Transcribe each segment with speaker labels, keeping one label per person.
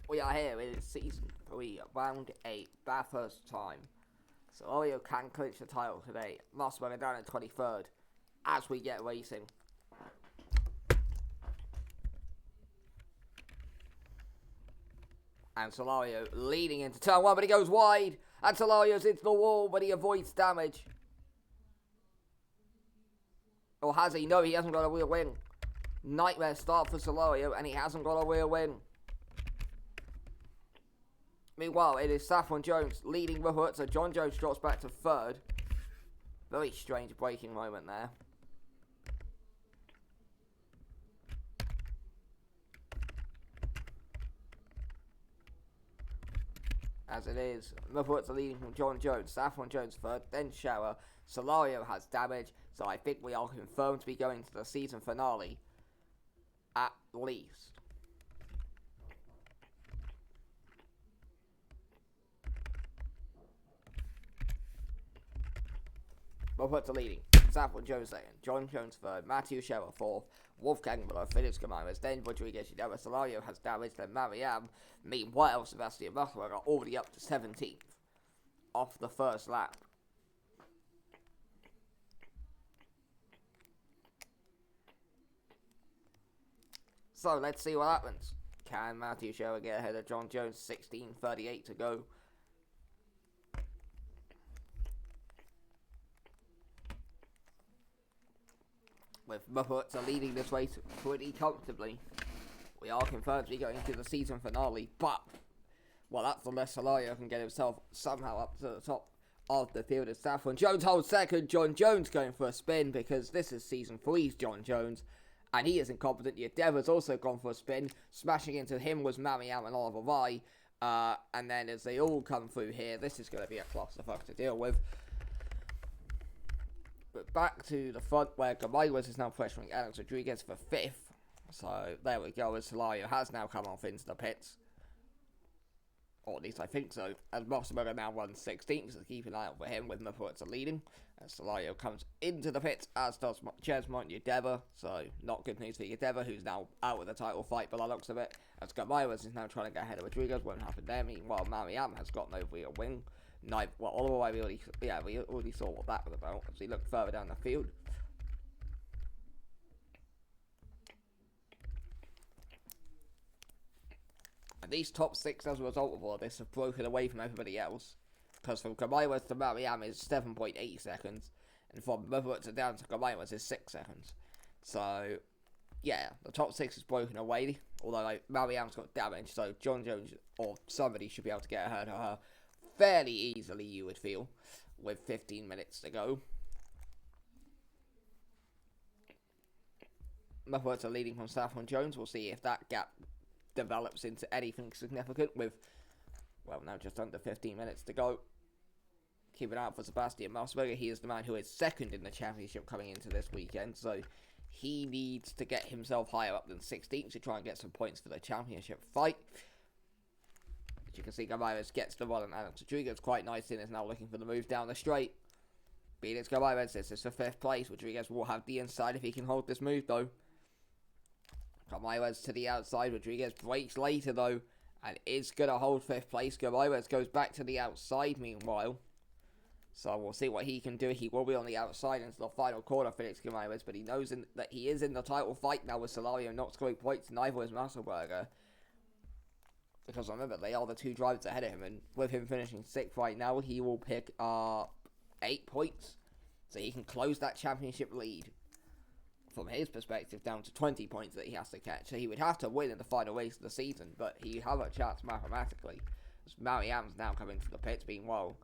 Speaker 1: We are here in Season 3, Round 8, Bathurst time. Solorio can clinch the title today. Must win it down at 23rd as we get racing. And Solorio leading into turn 1, but he goes wide. And Solario's into the wall, but he avoids damage. Or has he? No, he hasn't got a rear wing. Nightmare start for Solorio, and he hasn't got a rear wing. Meanwhile, it is Saffron Jones leading Rupert, so John Jones drops back to 3rd. Very strange braking moment there. As it is, Rupert's leading from John Jones, Saffron Jones 3rd, then Shower. Solorio has damage, so I think we are confirmed to be going to the season finale. At least. Rupert's leading. Saffron Jones 2nd, John Jones 3rd, Matthew Shower 4th, Wolfgang below, Felix Gamares, then Rodriguez Ginebra. Solorio has damage, then Mariam. Meanwhile, Sebastian Vettel are already up to 17th off the first lap. So let's see what happens. Can Matthew Shower get ahead of John Jones? 16:38 to go. With Rupert's leading this race pretty comfortably. We are confirmed to be going to the season finale, but, well, that's unless Solorio can get himself somehow up to the top of the field. As Saffron Jones holds second, John Jones going for a spin because this is season 3's John Jones, and he is incompetent. Yedeva's also gone for a spin. Smashing into him was Mariam and Oliver Rye, and then as they all come through here, this is going to be a clusterfuck to deal with. But back to the front where Gamares is now pressuring Alex Rodriguez for 5th. So there we go, as Solorio has now come off into the pits. Or at least I think so. As Motorsport now runs 16th, so keep an eye out for him with Motorsport leading. As Solorio comes into the pits, as does Chesmont Yedeva. So not good news for Yedeva, who's now out of the title fight by the looks of it. As Gamares is now trying to get ahead of Rodriguez, won't happen there. Meanwhile, Mariam has got no rear wing. No, well, although we already saw what that was about as we look further down the field. And these top 6 as a result of all of this have broken away from everybody else. Because from Gamares to Mariam is 7.8 seconds. And from Rupert to down to Gamares is 6 seconds. So, yeah, the top 6 is broken away. Although Mariam's got damage, so John Jones or somebody should be able to get ahead of her fairly easily, you would feel, with 15 minutes to go. Rupert's are leading from Saffron Jones. We'll see if that gap develops into anything significant with, well, now just under 15 minutes to go. Keep an eye out for Sebastian Mousberger. He is the man who is 2nd in the championship coming into this weekend, so he needs to get himself higher up than 16th to try and get some points for the championship fight. As you can see, Gamares gets the run, and Alex Rodriguez quite nicely and is now looking for the move down the straight. Felix Gamares, this is for 5th place. Rodriguez will have the inside if he can hold this move, though. Gamares to the outside. Rodriguez breaks later, though, and is going to hold 5th place. Gamares goes back to the outside, meanwhile. So we'll see what he can do. He will be on the outside into the final corner, Felix Gamares, but he knows that he is in the title fight now with Solorio not scoring points, neither is Mousberger. Because remember, they are the 2 drivers ahead of him, and with him finishing 6th right now, he will pick up 8 points. So he can close that championship lead, from his perspective, down to 20 points that he has to catch. So he would have to win in the final race of the season, but he have a chance mathematically. As Mariam's now coming to the pits, meanwhile,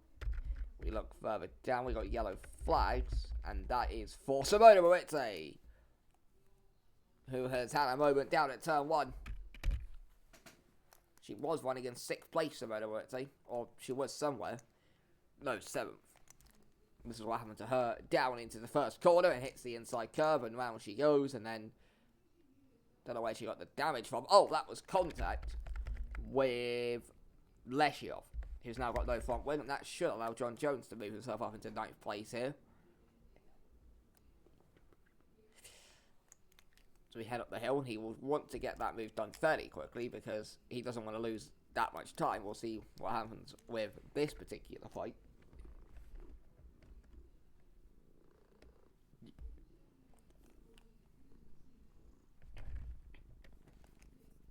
Speaker 1: we look further down, we got yellow flags, and that is for Simona Moritz, who has had a moment down at turn 1. She was running in 6th place, Simona Moritz, or she was somewhere. No, 7th. This is what happened to her. Down into the first corner and hits the inside curve, and round she goes, and then don't know where she got the damage from. Oh, that was contact with Leshiov, who's now got no front wing, and that should allow John Jones to move himself up into 9th place here. So we head up the hill, and he will want to get that move done fairly quickly because he doesn't want to lose that much time. We'll see what happens with this particular fight.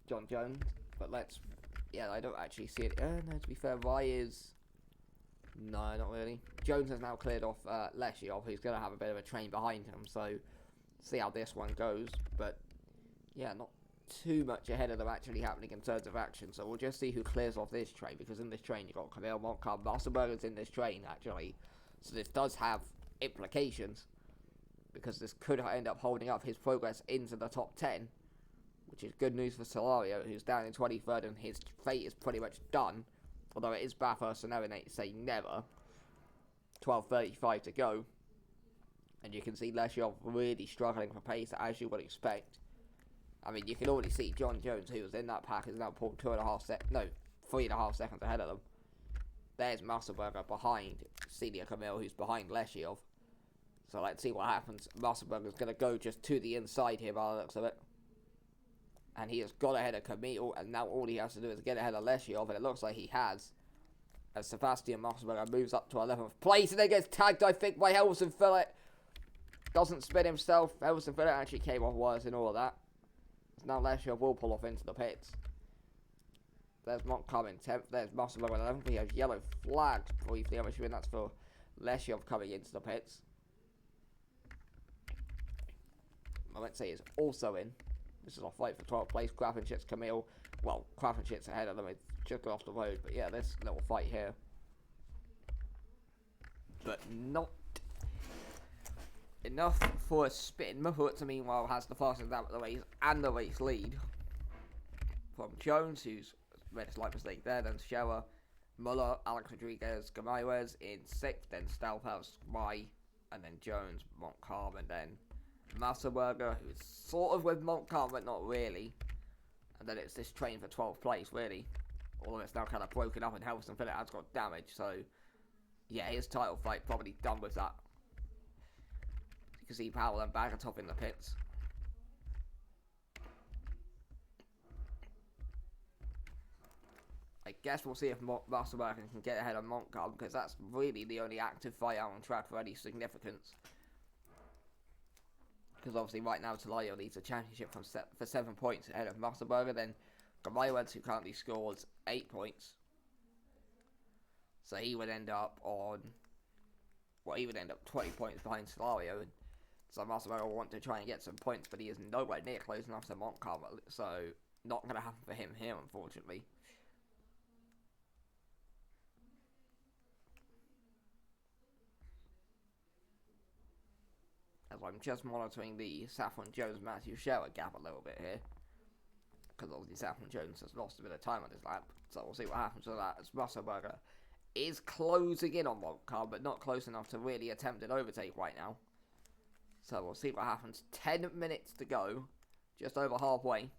Speaker 1: John Jones, but yeah, I don't actually see it. No, to be fair, Rye is... No, not really. Jones has now cleared off Leshiov, who's going to have a bit of a train behind him, so see how this one goes. But yeah, not too much ahead of them actually happening in terms of action, so we'll just see who clears off this train, because in this train you've got Camille Montcalm, Musselburger's in this train actually, so this does have implications, because this could end up holding up his progress into the top 10, which is good news for Solario, who's down in 23rd, and his fate is pretty much done, although it is Bathurst, so never say never. 12:35 to go, and you can see Leshiov really struggling for pace, as you would expect. I mean, you can already see John Jones, who was in that pack, is now pulled 3.5 seconds ahead of them. There's Musselburger behind Senior Camille, who's behind Leshiov. So let's see what happens. Musselburger's going to go just to the inside here by the looks of it. And he has got ahead of Camille, and now all he has to do is get ahead of Leshiov, and it looks like he has. As Sebastian Musselburger moves up to 11th place, and then gets tagged, I think, by Helson Fillet. Doesn't spin himself. Helson Fillet actually came off worse in all of that. Now Leshiov will pull off into the pits. There's Montcalm in 10th. There's Musselburger in 11th. He has yellow flags briefly. I'm assuming that's for Leshiov coming into the pits. Momentse is also in. This is a fight for 12th place. Kravenshit's Camille. Well, Kravenshit's ahead of them. It's just got off the road. But yeah, this little fight here. But not enough for a spin. Mahutza, meanwhile, has the fastest lap of the race and the race lead from Jones, who's made a slight mistake there. Then Scherer, Muller, Alex Rodriguez, Gamayres in 6th. Then Stahlhaus, Rye, and then Jones, Montcalm, and then Musselburger, who's sort of with Montcalm, but not really. And then it's this train for 12th place, really. All of it's now kind of broken up, and Helson Fillet has got damage. So, yeah, his title fight probably done with that. You can see Powell and Bagatov in the pits. I guess we'll see if Musselburger can get ahead of Montcalm, because that's really the only active fight out on track for any significance. Because obviously right now Talayo leads the championship for 7 points ahead of Musselburger. Then Gamayres, who currently scores 8 points. So he would end up on... Well, he would end up 20 points behind Solario. And so Musselburger will want to try and get some points, but he is nowhere near close enough to Montcalm. So not going to happen for him here, unfortunately. As I'm just monitoring the Saffron Jones-Matthew Scherer gap a little bit here. Because obviously Saffron Jones has lost a bit of time on his lap. So we'll see what happens with that, as Musselburger is closing in on Montcalm, but not close enough to really attempt an overtake right now. So we'll see what happens. 10 minutes to go. Just over halfway.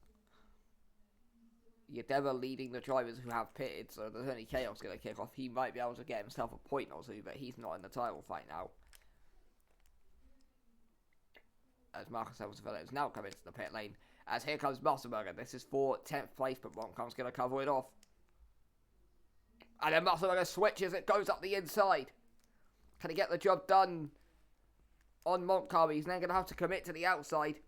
Speaker 1: Yadeva leading the drivers who have pitted, so there's only Chaos going to kick off. He might be able to get himself a point or two, but he's not in the title fight now. As Marcus Helmsfeld is now coming to the pit lane. As here comes Musselburger. This is for 10th place, but Montcalm's going to cover it off. And then Musselburger switches. It goes up the inside. Can he get the job done on Montcalm? He's then going to have to commit to the outside.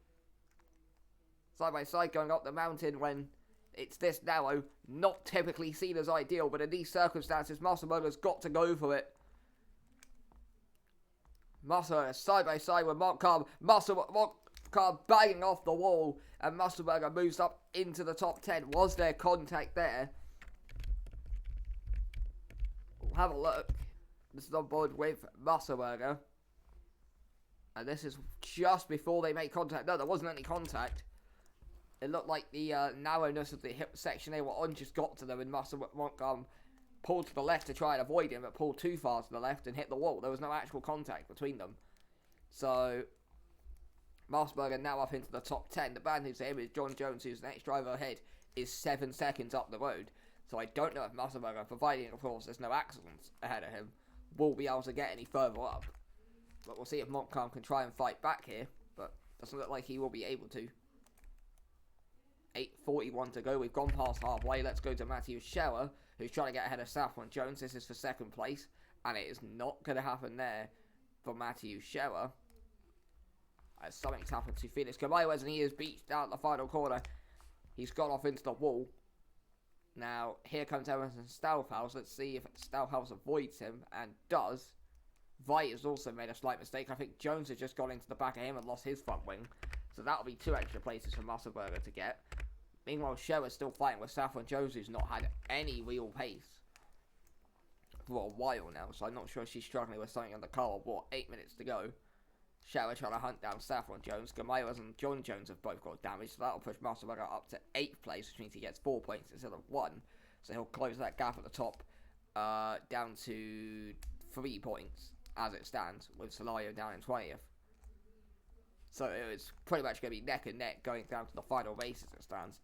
Speaker 1: Side by side going up the mountain when it's this narrow. Not typically seen as ideal, but in these circumstances, Musselburger's got to go for it. Musselburger side by side with Montcalm. Montcalm banging off the wall, and Musselburger moves up into the top 10. Was there contact there? We'll have a look. This is on board with Musselburger. And this is just before they make contact. No, there wasn't any contact. It looked like the narrowness of the hip section they were on just got to them, and Montcalm pulled to the left to try and avoid him, but pulled too far to the left and hit the wall. There was no actual contact between them. So, Musselburger now up into the top 10. The bad news to him is John Jones, who's the next driver ahead, is 7 seconds up the road. So I don't know if Musselburger, providing of course there's no accidents ahead of him, will be able to get any further up. But we'll see if Montcalm can try and fight back here, but doesn't look like he will be able to. 8:41 to go. We've gone past halfway. Let's go to Matthew Scherer, who's trying to get ahead of Saffron Jones. This is for second place, and it is not going to happen there for Matthew Scherer. As something's happened to Felix Caballos, and he is beached out the final corner. He's gone off into the wall. Now, here comes Emerson Staufhaus. Let's see if Staufhaus avoids him, and does. Veit has also made a slight mistake. I think Jones has just gone into the back of him and lost his front wing. So that'll be 2 extra places for Musselberger to get. Meanwhile, Scherer's still fighting with Saffron Jones, who's not had any real pace for a while now. So I'm not sure if she's struggling with something on the car. What, 8 minutes to go. Scherer trying to hunt down Saffron Jones. Gamayras and John Jones have both got damage. So that'll push Musselberger up to 8th place, which means he gets 4 points instead of 1. So he'll close that gap at the top down to 3 points as it stands, with Solario down in 20th. So it's pretty much going to be neck and neck going down to the final race as it stands.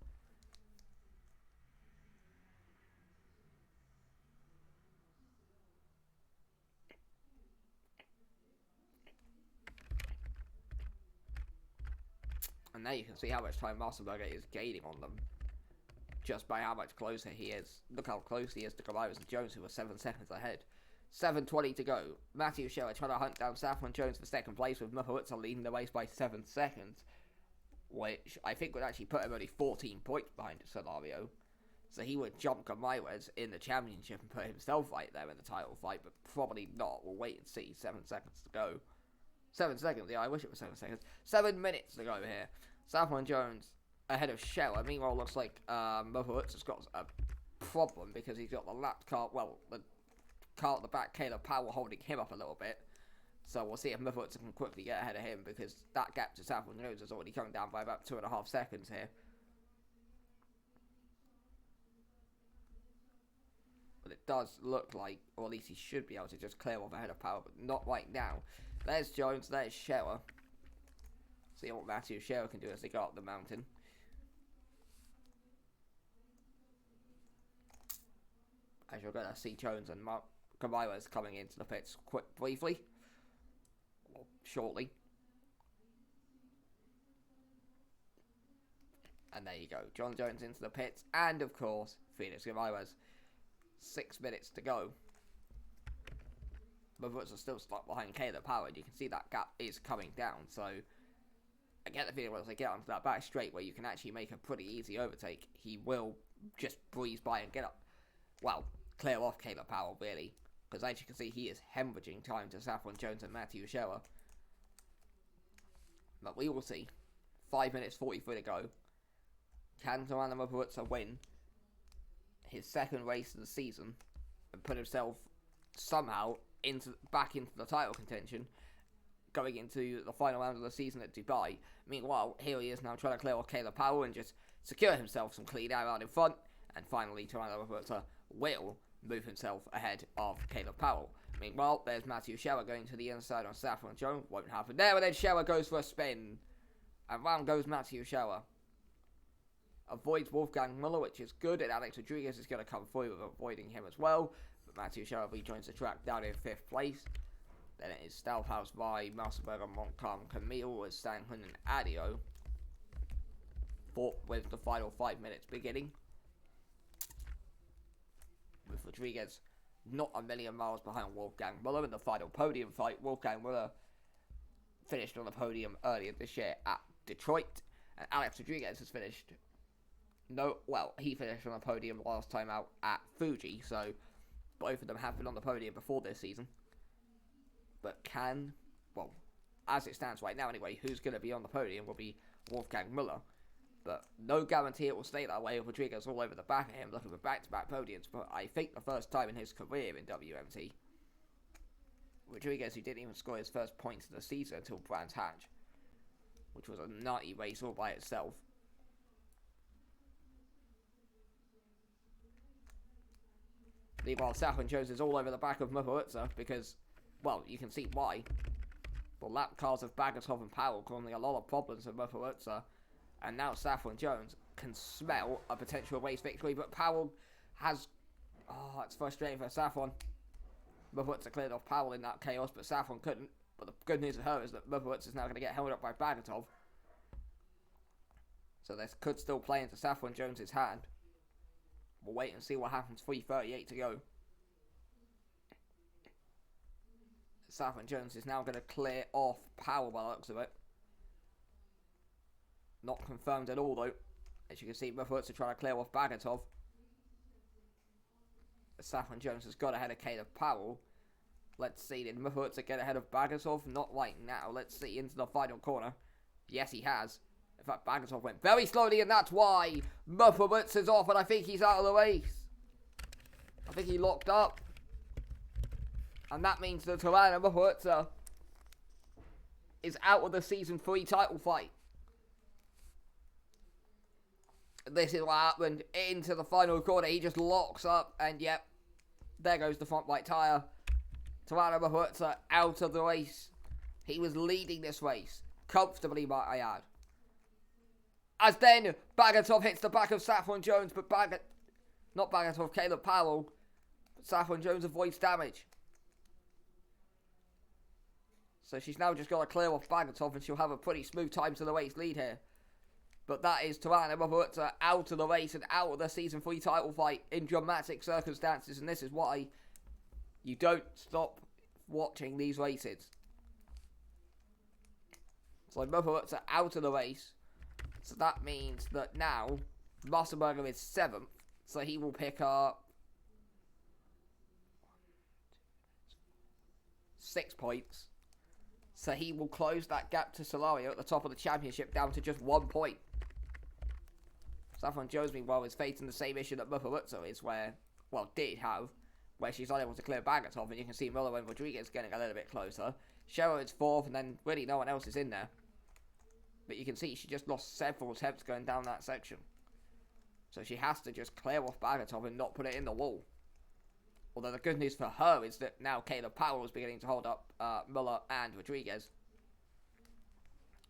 Speaker 1: And there you can see how much time Musselberger is gaining on them, just by how much closer he is. Look how close he is to Caballos and Jones, who are 7 seconds ahead. 7:20 to go. Matthew Scherer trying to hunt down Saffron Jones for second place, with Muhawitza leading the race by 7 seconds, which I think would actually put him only 14 points behind Solario. So he would jump Camayres in the championship and put himself right there in the title fight, but probably not. We'll wait and see. 7 seconds to go. 7 seconds, yeah, I wish it was 7 seconds. 7 minutes to go here. Saffron Jones ahead of Scherer. Meanwhile, looks like Muhawitza's got a problem because he's got the lap car, well, the car at the back, Caleb Powell, holding him up a little bit. So we'll see if Muhawitza can quickly get ahead of him, because that gap to Saffron Jones has already come down by about 2.5 seconds here. But it does look like, or at least he should be able to just clear off ahead of Powell, but not right now. There's Jones, there's Scherer. See what Matthew Scherer can do as they go up the mountain. As you're going to see Jones and Caballos coming into the pits briefly, or shortly. And there you go, John Jones into the pits, and of course, Felix Caballos. 6 minutes to go. Muhawitza are still stuck behind Caleb Powell. You can see that gap is coming down, so I get the feeling once they get onto that back straight where you can actually make a pretty easy overtake, he will just breeze by and get up. Well, clear off Caleb Powell, really. Because as you can see, he is hemorrhaging time to Saffron Jones and Matthew Scherer. But we will see. 5 minutes 43 to go. Can Joanna Muhawitza win his second race of the season and put himself somehow back into the title contention going into the final round of the season at Dubai? Meanwhile, here he is now trying to clear off Caleb Powell and just secure himself some clean air out in front. And finally, Joanna Muhawitza will move himself ahead of Caleb Powell. Meanwhile, there's Matthew Scherer going to the inside on Saffron Jones. Won't happen there, and then Scherer goes for a spin. And round goes Matthew Scherer. Avoids Wolfgang Muller, which is good, and Alex Rodriguez is going to come through with avoiding him as well. But Matthew Scherer rejoins the track down in 5th place. Then it is Staufhaus, by Musselberger, Montcalm, Camille, with Stanghun and Adio. With the final 5 minutes beginning. With Rodriguez not a million miles behind Wolfgang Muller in the final podium fight. Wolfgang Muller finished on the podium earlier this year at Detroit, and Alex Rodriguez has finished. He finished on the podium last time out at Fuji, so both of them have been on the podium before this season. But as it stands right now anyway, who's going to be on the podium will be Wolfgang Muller. But no guarantee it will stay that way, with Rodriguez all over the back of him looking for back-to-back podiums, but I think the first time in his career in WMT. Rodriguez, who didn't even score his first points of the season until Brands Hatch, which was a nutty race all by itself. Meanwhile, Saffron Jones is all over the back of Muhawitza because, you can see why. The lap cars of Bagatov and Powell causing a lot of problems for Muhawitza. And now Saffron Jones can smell a potential race victory, but Powell has... it's frustrating for Saffron. Muhawitza cleared off Powell in that chaos, but Saffron couldn't. But the good news for her is that Muhawitza is now going to get held up by Bagatov. So this could still play into Saffron Jones's hand. We'll wait and see what happens. 3:38 to go. Saffron Jones is now going to clear off Powell by the looks of it. Not confirmed at all though. As you can see, Bathurst are trying to clear off Bagatov. Saffron Jones has got ahead of Caleb Powell. Let's see, did Bathurst get ahead of Bagatov? Not right now. Let's see, into the final corner. Yes, he has. In fact, Bagatov went very slowly, and that's why Bathurst is off, and I think he's out of the race. I think he locked up. And that means that Tirana Bathurst is out of the Season 3 title fight. This is what happened into the final corner. He just locks up, and yep, there goes the front right tyre. Tirana Bathurst out of the race. He was leading this race comfortably, might I add. As then Bagatov hits the back of Saffron Jones, but not Bagatov, Caleb Powell. But Saffron Jones avoids damage. So she's now just got to clear off Bagatov, and she'll have a pretty smooth time to the race lead here. But that is Tirana Bathurst out of the race and out of the Season 3 title fight in dramatic circumstances. And this is why you don't stop watching these races. So Bathurst out of the race. So that means that now Musselberger is 7th. So he will pick up 6 points. So he will close that gap to Solario at the top of the championship down to just 1 point. Saffron Jones, meanwhile, is facing the same issue that Bathurst is, did have, where she's unable to clear Bagatov, and you can see Muller and Rodriguez getting a little bit closer. Scherer is 4th, and then really no one else is in there. But you can see she just lost several attempts going down that section. So she has to just clear off Bagatov and not put it in the wall. Although the good news for her is that now Caleb Powell is beginning to hold up Muller and Rodriguez.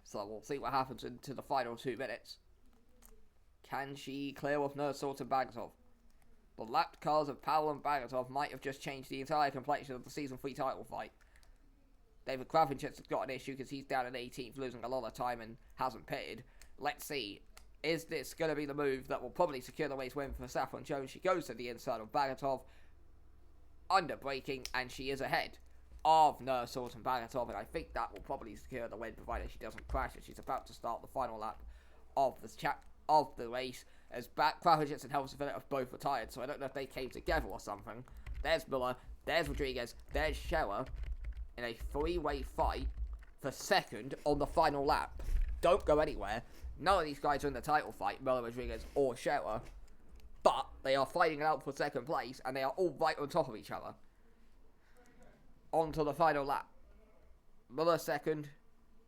Speaker 1: So we'll see what happens into the final 2 minutes. Can she clear off Nursort and Bagatov? The lapped cars of Powell and Bagatov might have just changed the entire complexion of the Season 3 title fight. David Kravichitz has got an issue because he's down in 18th, losing a lot of time and hasn't pitted. Let's see. Is this going to be the move that will probably secure the race win for Saffron Jones? She goes to the inside of Bagatov. Under braking, and she is ahead of Nursort and Bagatov, and I think that will probably secure the win, provided she doesn't crash. And she's about to start the final lap of the race, as Kravichitz and Helmsville have both retired, so I don't know if they came together or something. There's Muller, there's Rodriguez, there's Scherer in a 3-way fight for 2nd on the final lap. Don't go anywhere. None of these guys are in the title fight, Muller, Rodriguez, or Scherer. But they are fighting it out for 2nd place, and they are all right on top of each other. On to the final lap. Muller 2nd,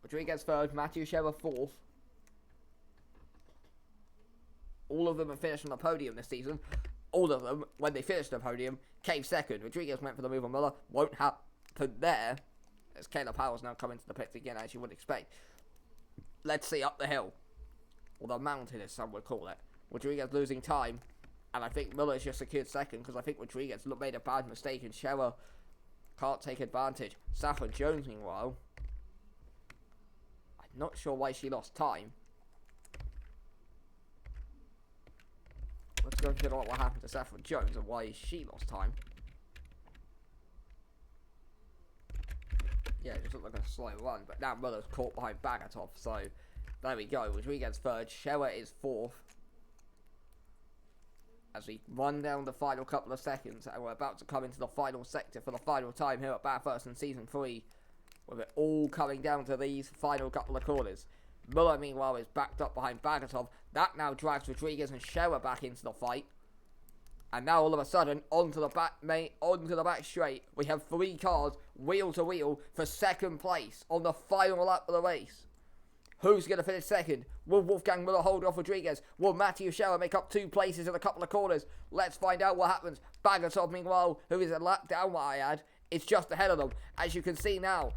Speaker 1: Rodriguez 3rd, Matthew Scherer 4th. All of them have finished on the podium this season. All of them, when they finished the podium, came 2nd. Rodriguez went for the move on Muller. Won't happen there, as Caleb Powell's now coming to the pits again, as you would expect. Let's see, up the hill. Or the mountain, as some would call it. Rodriguez losing time. And I think Miller's just secured 2nd, because I think Rodriguez made a bad mistake, and Scherer can't take advantage. Saffron Jones, meanwhile, I'm not sure why she lost time. Let's go and figure out what happened to Saffron Jones and why she lost time. Yeah, it just looked like a slow run, but now Miller's caught behind Bagatov, so there we go. Rodriguez 3rd, Scherer is 4th. As we run down the final couple of seconds, and we're about to come into the final sector for the final time here at Bathurst in Season 3, with it all coming down to these final couple of corners. Muller, meanwhile, is backed up behind Bagatov. That now drives Rodriguez and Scherer back into the fight. And now all of a sudden, onto the back straight, we have 3 cars wheel to wheel for 2nd place on the final lap of the race. Who's going to finish 2nd? Will Wolfgang Muller hold off Rodriguez? Will Matthew Scherer make up 2 places in a couple of corners? Let's find out what happens. Bagatov, meanwhile, who is a lap down, what I add, is just ahead of them. As you can see now.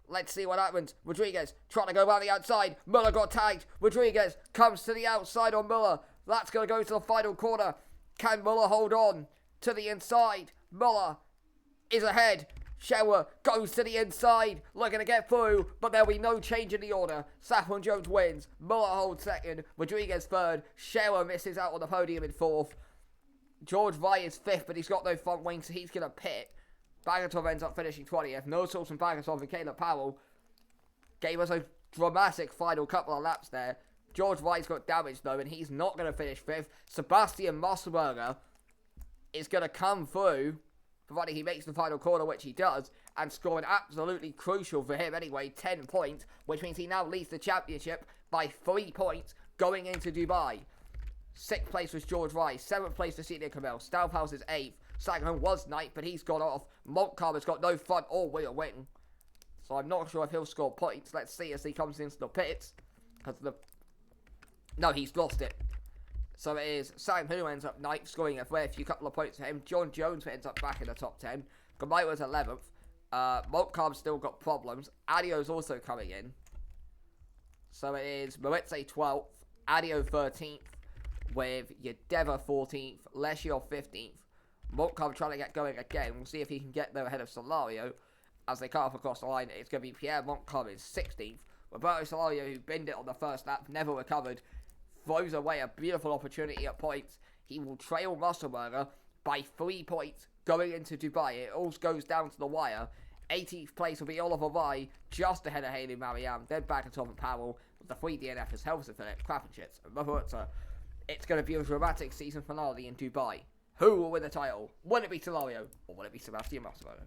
Speaker 1: Let's see what happens. Rodriguez trying to go around the outside. Muller got tagged. Rodriguez comes to the outside on Muller. That's going to go to the final corner. Can Muller hold on to the inside? Muller is ahead. Shewer goes to the inside, looking to get through, but there'll be no change in the order. Saffron Jones wins, Muller holds second, Rodriguez third, Shewer misses out on the podium in fourth. George Wright is fifth, but he's got no front wing, so he's going to pit. Bagatov ends up finishing 20th. No sauce from Bagatov and Caleb Powell gave us a dramatic final couple of laps there. George Wright's got damage though, and he's not going to finish fifth. Sebastian Musselberger is going to come through, provided he makes the final corner, which he does, and scoring absolutely crucial for him anyway, 10 points, which means he now leads the championship by 3 points going into Dubai. 6th place was George Wright, 7th place for Senior Camille, Stouthouse is 8th, Sagan was 9th, but he's gone off. Montcalm has got no front or wheel wing, so I'm not sure if he'll score points. Let's see as he comes into the pits, no, he's lost it. So it is Sam who ends up 9th, scoring a very few couple of points for him. John Jones ends up back in the top 10. Gamayo was 11th. Montcalm's still got problems. Adio's also coming in. So it is Moritz 12th, Adio 13th, with Yedeva 14th, Leshiov 15th. Montcalm trying to get going again. We'll see if he can get there ahead of Solario. As they cut off across the line, it's going to be Pierre Montcalm in 16th. Roberto Solario, who binned it on the first lap, never recovered, throws away a beautiful opportunity at points. He will trail Musselberger by 3 points going into Dubai. It all goes down to the wire. 18th place will be Oliver Rye, just ahead of Haley Marianne, then back at Tom and Powell, with the 3 DNFs, Helmsley Phillips, Crappenschitz, and Mahurza. It's going to be a dramatic season finale in Dubai. Who will win the title? Will it be Solario, or will it be Sebastian Musselberger?